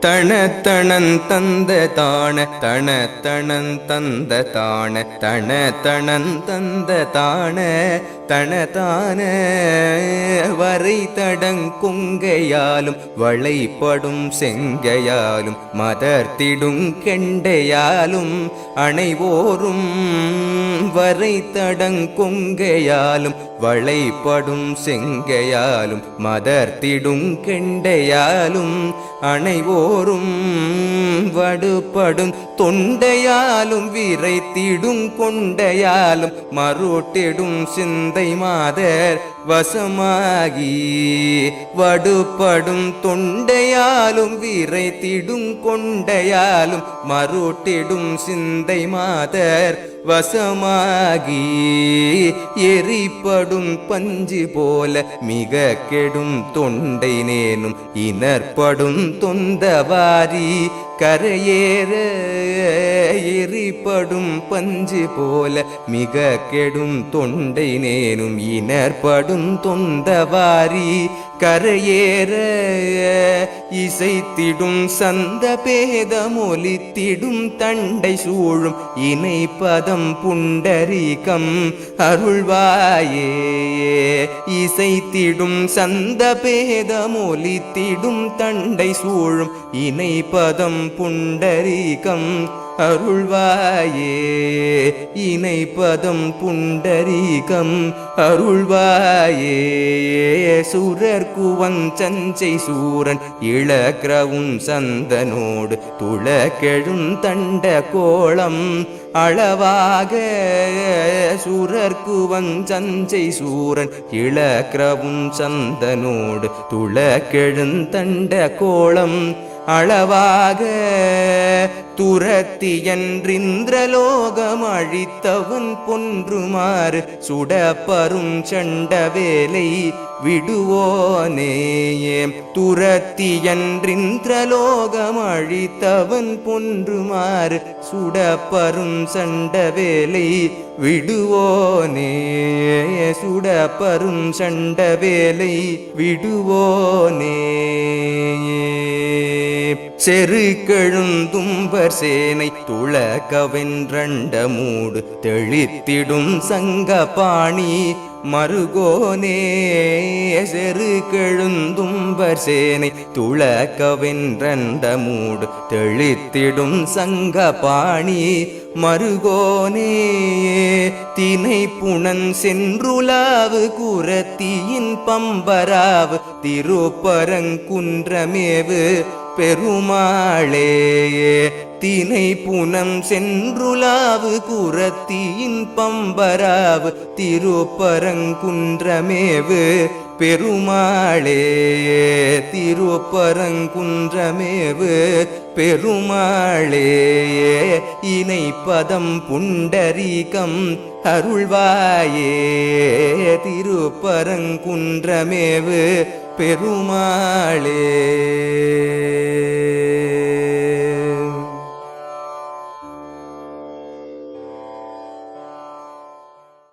தணத்தணன் தந்த தான தணத்தணன் தந்த தான தணத்தணன் தந்த தான தனதான வரை தடங்கொங்கையாலும் வளைப்படும் செங்கையாலும் மதர்த்திடும் கெண்டையாலும் அணைவோரும் வரை தடங்கொங்கையாலும் வளைப்படும் செங்கையாலும் மதர்த்திடும் கெண்டையாலும் அணைவோரும் வடுபடும் தொண்டையாலும் விரைத்திடும் கொண்டையாலும் மருட்டிடும் சிந்தை மாதர் வசமாகி வடுபடும் தொண்டையாலும் விரைத்திடும் கொண்டையாலும் மருட்டிடும் சிந்தை மாதர் வசமாகி எரிப்படும் பஞ்சு போல மிக கெடும் தொண்டை நேனும் இனற்படும் தொந்தவாரி கரையேற எரிப்படும் பஞ்சு போல மிக கெடும் தொண்டை நேனும் இனற்படும் தொந்தவாரி கரையேற இசைத்திடும் சந்த பேதமொலித்திடும் தண்டை சூழும் இணை பதம் புண்டரீகம் அருள்வாயே இசைத்திடும் சந்த பேதமொலித்திடும் தண்டை சூழும் இணை பதம் புண்டரீகம் அருள்வாயே இணை பதம் புண்டரீகம் அருள்வாயே சூரர் குவஞ்சஞ்சை சூரன் இளக்கிரவும் சந்தனோடு துளக்கெழும் தண்ட கோலம் அளவாக சூரர் குவஞ்சஞ்சை சூரன் இளக்கிரவும் சந்தனோடு துளக்கெழும் தண்ட கோலம் அளவாக துரத்தியன்றிந்திரலோகம் அழித்தவன் பொன்றுமாறு சுடப்பரும் சண்டவேலை விடுவோனேயே துரத்தியன்றிந்திரலோகம் அழித்தவன் பொன்றுமாறு சுடப்பரும் சண்டவேலை விடுவோனே சுடப்பரும் சண்டவேலை விடுவோனே செருக்கெழுந்தும்பர் சேனை துளக்கவென்றண்ட மூடு தெளித்திடும் சங்கபாணி மருகோனே செருக்கெழுந்தும்பர் சேனை துளக்கவென்றண்ட மூடு தெளித்திடும் சங்கபாணி மருகோனே தினை புனன் சென்றுலாவு குரத்தியின் பம்பராவு திருப்பரங்குன்றமேவு பெருமாளே தினை புனம் சென்றுலாவு குரத்தியின் பம்பராவு திருப்பரங்குன்றமேவு பெருமாளே திருப்பரங்குன்றமேவு பெருமாளே இணை பதம் புண்டரீகம் அருள்வாயே திருப்பரங்குன்றமேவு பெருமாளே.